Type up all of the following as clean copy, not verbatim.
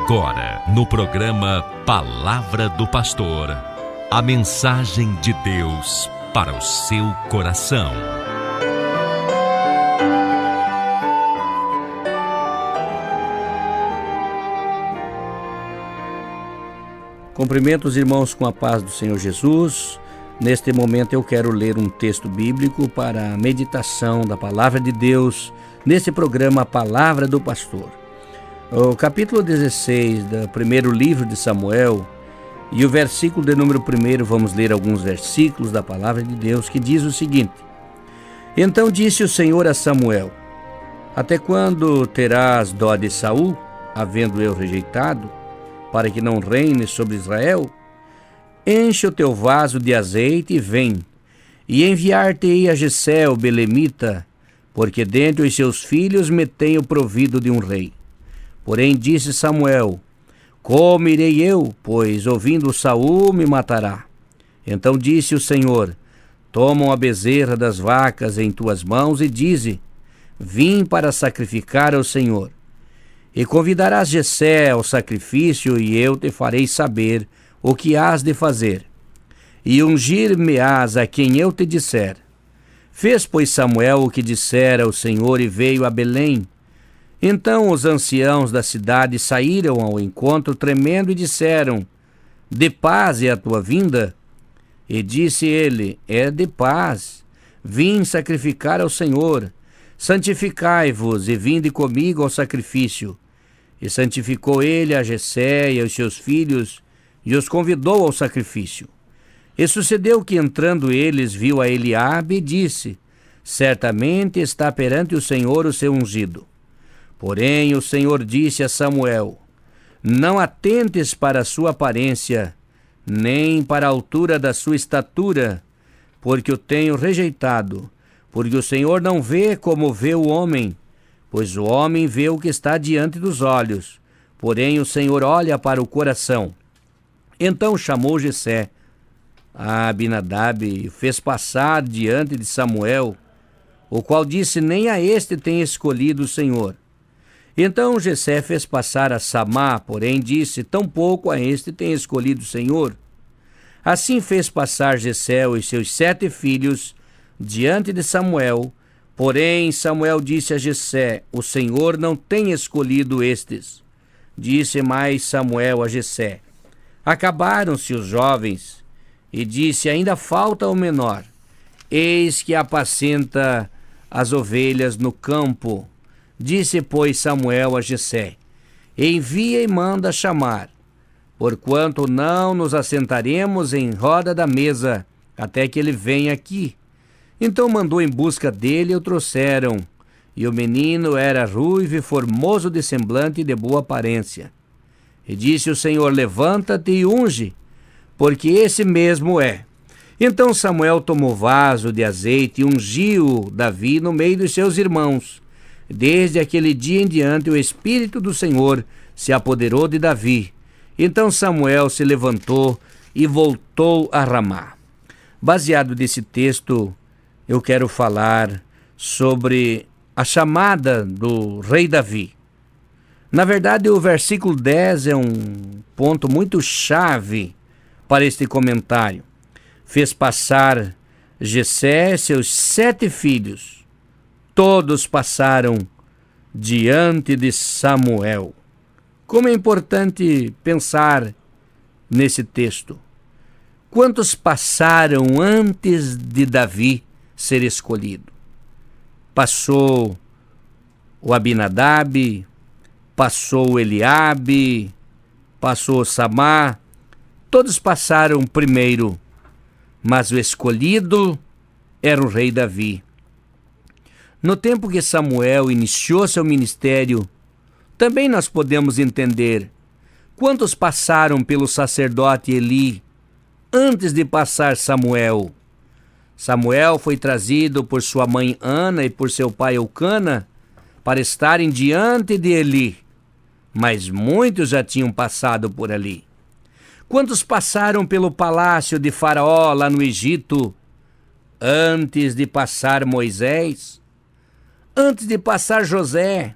Agora, no programa Palavra do Pastor, a mensagem de Deus para o seu coração. Cumprimento os irmãos com a paz do Senhor Jesus. Neste momento eu quero ler um texto bíblico para a meditação da Palavra de Deus neste programa Palavra do Pastor. O capítulo 16 do primeiro livro de Samuel e o versículo de número 1, vamos ler alguns versículos da Palavra de Deus que diz o seguinte: Então disse o Senhor a Samuel: Até quando terás dó de Saul, havendo eu rejeitado, para que não reine sobre Israel? Enche o teu vaso de azeite e vem, e enviar-te-ei a Jessé o belemita, porque dentre os seus filhos me tenho provido de um rei. Porém disse Samuel: Como irei eu, pois ouvindo Saul me matará? Então disse o Senhor: Toma uma bezerra das vacas em tuas mãos e dize: Vim para sacrificar ao Senhor. E convidarás Jessé ao sacrifício, e eu te farei saber o que hás de fazer. E ungir-me-ás a quem eu te disser. Fez, pois, Samuel o que dissera o Senhor e veio a Belém. Então os anciãos da cidade saíram ao encontro tremendo e disseram: De paz é a tua vinda? E disse ele: É de paz. Vim sacrificar ao Senhor. Santificai-vos e vinde comigo ao sacrifício. E santificou ele a Jessé e aos seus filhos, e os convidou ao sacrifício. E sucedeu que, entrando eles, viu a Eliabe e disse: Certamente está perante o Senhor o seu ungido. Porém o Senhor disse a Samuel: Não atentes para a sua aparência, nem para a altura da sua estatura, porque o tenho rejeitado. Porque o Senhor não vê como vê o homem, pois o homem vê o que está diante dos olhos, porém o Senhor olha para o coração. Então chamou Jessé a Abinadab e fez passar diante de Samuel, o qual disse: Nem a este tem escolhido o Senhor. Então Jessé fez passar a Samá, porém disse: Tampouco a este tem escolhido o Senhor. Assim fez passar Jessé os seus 7 filhos diante de Samuel, porém Samuel disse a Jessé: O Senhor não tem escolhido estes. Disse mais Samuel a Jessé: Acabaram-se os jovens. E disse: Ainda falta o menor. Eis que apacenta as ovelhas no campo. Disse, pois, Samuel a Jessé: Envia e manda chamar, porquanto não nos assentaremos em roda da mesa, até que ele venha aqui. Então mandou em busca dele e o trouxeram. E o menino era ruivo e formoso de semblante e de boa aparência. E disse o Senhor: Levanta-te e unge, porque esse mesmo é. Então Samuel tomou vaso de azeite e ungiu Davi no meio dos seus irmãos. Desde aquele dia em diante o Espírito do Senhor se apoderou de Davi. Então Samuel se levantou e voltou a Ramá. Baseado nesse texto, eu quero falar sobre a chamada do rei Davi. Na verdade, o versículo 10 é um ponto muito chave para este comentário. Fez passar Jessé seus 7 filhos. Todos passaram diante de Samuel. Como é importante pensar nesse texto. Quantos passaram antes de Davi ser escolhido? Passou o Abinadab, passou o Eliabe, passou o Samá. Todos passaram primeiro, mas o escolhido era o rei Davi. No tempo que Samuel iniciou seu ministério, também nós podemos entender quantos passaram pelo sacerdote Eli antes de passar Samuel. Samuel foi trazido por sua mãe Ana e por seu pai Eucana para estarem diante de Eli, mas muitos já tinham passado por ali. Quantos passaram pelo palácio de Faraó lá no Egito antes de passar Moisés? Antes de passar José?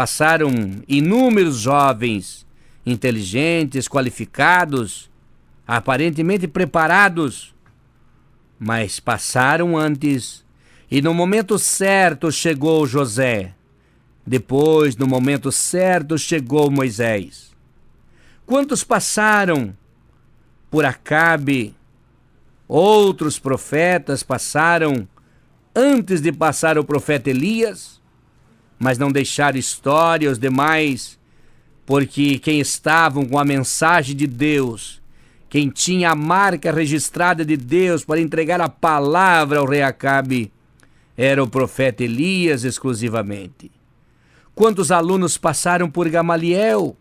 passaram inúmeros jovens inteligentes, qualificados, aparentemente preparados, mas passaram antes, e no momento certo chegou José. Depois, no momento certo, chegou Moisés. Quantos passaram por Acabe? Outros profetas passaram antes de passar o profeta Elias, mas não deixaram história os demais, porque quem estavam com a mensagem de Deus, quem tinha a marca registrada de Deus para entregar a palavra ao rei Acabe, era o profeta Elias exclusivamente. Quantos alunos passaram por Gamaliel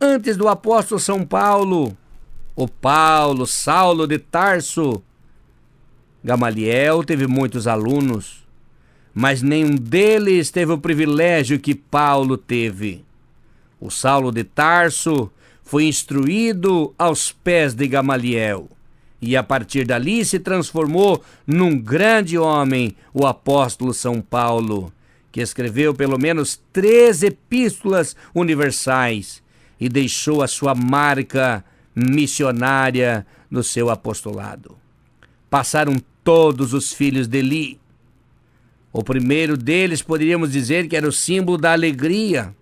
antes do apóstolo São Paulo? O Saulo de Tarso. Gamaliel teve muitos alunos, mas nenhum deles teve o privilégio que Paulo teve. O Saulo de Tarso foi instruído aos pés de Gamaliel, e a partir dali se transformou num grande homem, o apóstolo São Paulo, que escreveu pelo menos 3 epístolas universais e deixou a sua marca missionária no seu apostolado. Passaram todos os filhos de Eli. O primeiro deles poderíamos dizer que era o símbolo da alegria.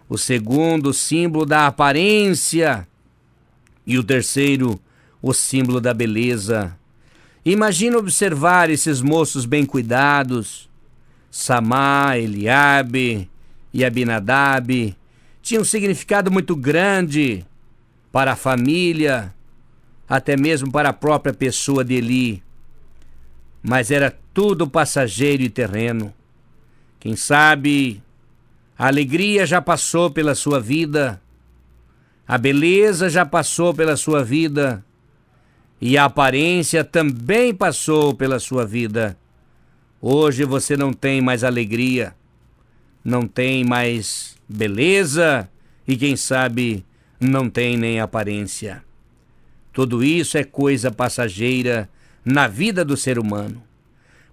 O segundo, o símbolo da aparência. E o terceiro, o símbolo da beleza. Imagina observar esses moços bem cuidados. Samá, Eliabe e Abinadab tinham um significado muito grande para a família, até mesmo para a própria pessoa de Eli. Mas era tudo passageiro e terreno. Quem sabe a alegria já passou pela sua vida, a beleza já passou pela sua vida e a aparência também passou pela sua vida. Hoje você não tem mais alegria, não tem mais beleza e quem sabe não tem nem aparência. Tudo isso é coisa passageira na vida do ser humano.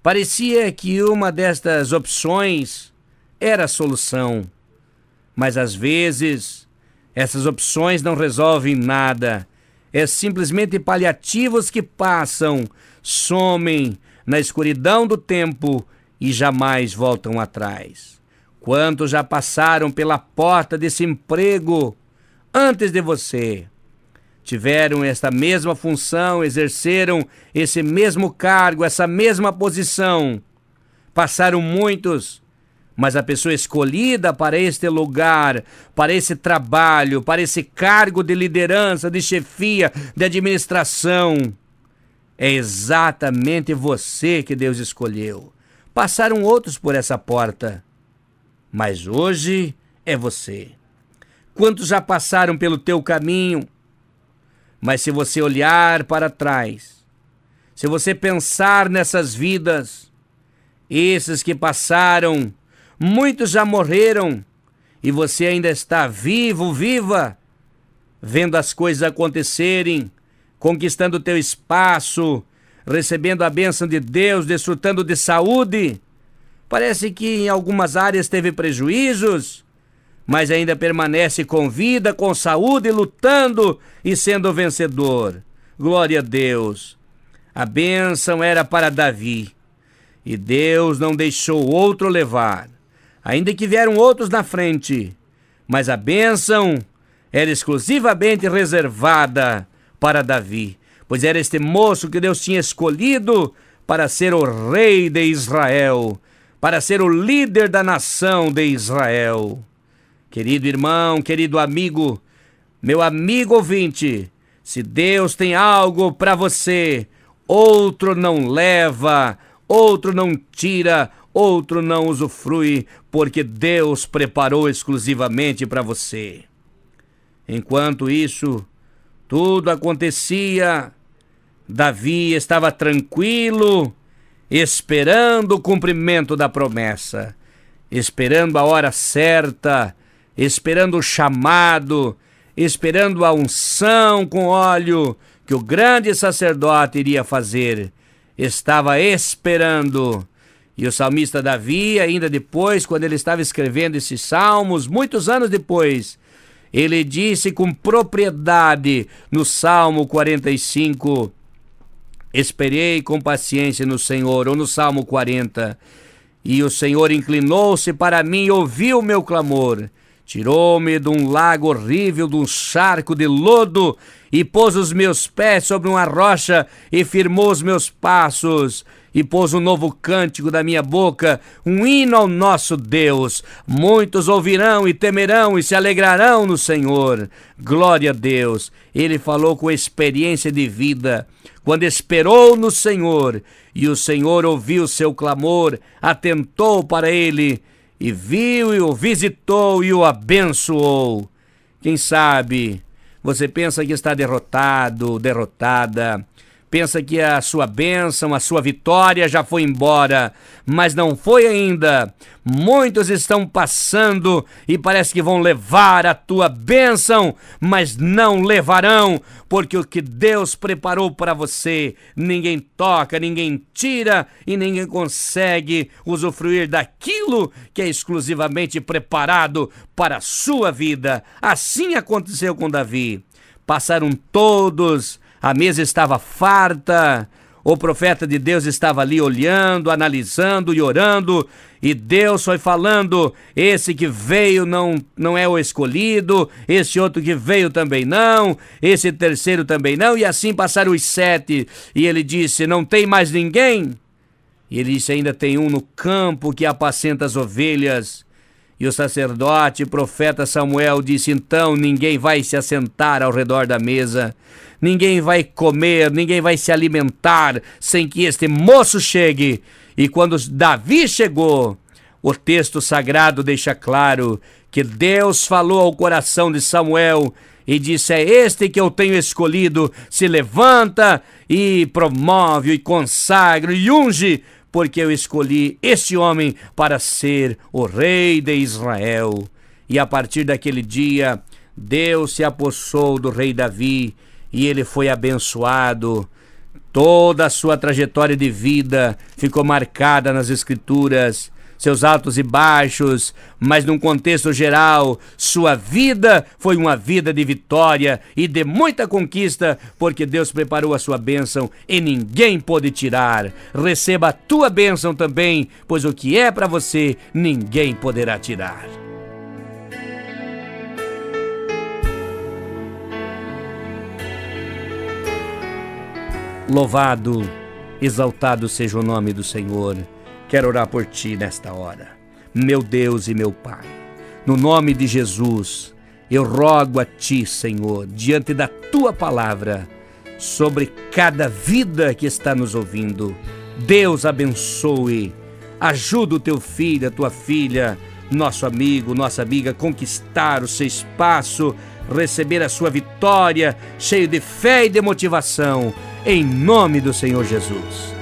Parecia que uma destas opções era a solução, mas às vezes essas opções não resolvem nada. É simplesmente paliativos que passam, somem na escuridão do tempo e jamais voltam atrás. Quantos já passaram pela porta desse emprego antes de você? Tiveram esta mesma função, exerceram esse mesmo cargo, essa mesma posição. Passaram muitos, mas a pessoa escolhida para este lugar, para esse trabalho, para esse cargo de liderança, de chefia, de administração, é exatamente você que Deus escolheu. Passaram outros por essa porta, mas hoje é você. Quantos já passaram pelo teu caminho? Mas se você olhar para trás, se você pensar nessas vidas, esses que passaram, muitos já morreram, e você ainda está vivo, viva, vendo as coisas acontecerem, conquistando o teu espaço, recebendo a bênção de Deus, desfrutando de saúde. Parece que em algumas áreas teve prejuízos, mas ainda permanece com vida, com saúde, lutando e sendo vencedor. Glória a Deus. A bênção era para Davi, e Deus não deixou outro levar, ainda que vieram outros na frente, mas a bênção era exclusivamente reservada para Davi, pois era este moço que Deus tinha escolhido para ser o rei de Israel, para ser o líder da nação de Israel. Querido irmão, querido amigo, meu amigo ouvinte, se Deus tem algo para você, outro não leva, outro não tira, outro não usufrui, porque Deus preparou exclusivamente para você. Enquanto isso tudo acontecia, Davi estava tranquilo, esperando o cumprimento da promessa, esperando a hora certa, esperando o chamado, esperando a unção com óleo que o grande sacerdote iria fazer. Estava esperando, E o salmista Davi, ainda depois, quando ele estava escrevendo esses salmos, muitos anos depois, ele disse com propriedade no Salmo 45, esperei com paciência no Senhor, ou no Salmo 40, e o Senhor inclinou-se para mim e ouviu o meu clamor, tirou-me de um lago horrível, de um charco de lodo, e pôs os meus pés sobre uma rocha, e firmou os meus passos, e pôs um novo cântico da minha boca, um hino ao nosso Deus. Muitos ouvirão e temerão e se alegrarão no Senhor. Glória a Deus. Ele falou com experiência de vida, quando esperou no Senhor, e o Senhor ouviu seu clamor, atentou para ele, e viu e o visitou e o abençoou. Quem sabe você pensa que está derrotado, derrotada, pensa que a sua bênção, a sua vitória já foi embora, mas não foi ainda. Muitos estão passando e parece que vão levar a tua bênção, mas não levarão, porque o que Deus preparou para você, ninguém toca, ninguém tira e ninguém consegue usufruir daquilo que é exclusivamente preparado para a sua vida. Assim aconteceu com Davi. Passaram todos, a mesa estava farta, o profeta de Deus estava ali olhando, analisando e orando, e Deus foi falando, esse que veio não é o escolhido, esse outro que veio também não, esse terceiro também não, e assim passaram os 7, e ele disse, não tem mais ninguém? E ele disse, ainda tem um no campo que apacenta as ovelhas. E o sacerdote, profeta Samuel, disse, então ninguém vai se assentar ao redor da mesa, ninguém vai comer, ninguém vai se alimentar sem que este moço chegue. E quando Davi chegou, o texto sagrado deixa claro que Deus falou ao coração de Samuel e disse, é este que eu tenho escolhido, se levanta e promove e consagra e unge, porque eu escolhi este homem para ser o rei de Israel. E a partir daquele dia, Deus se apossou do rei Davi e ele foi abençoado. Toda a sua trajetória de vida ficou marcada nas Escrituras, seus altos e baixos, mas num contexto geral, sua vida foi uma vida de vitória e de muita conquista, porque Deus preparou a sua bênção e ninguém pôde tirar. Receba a tua bênção também, pois o que é para você, ninguém poderá tirar. Louvado, exaltado seja o nome do Senhor. Quero orar por ti nesta hora. Meu Deus e meu Pai, no nome de Jesus, eu rogo a ti, Senhor, diante da tua palavra, sobre cada vida que está nos ouvindo. Deus abençoe, ajuda o teu filho, a tua filha, nosso amigo, nossa amiga, a conquistar o seu espaço, receber a sua vitória, cheio de fé e de motivação, em nome do Senhor Jesus.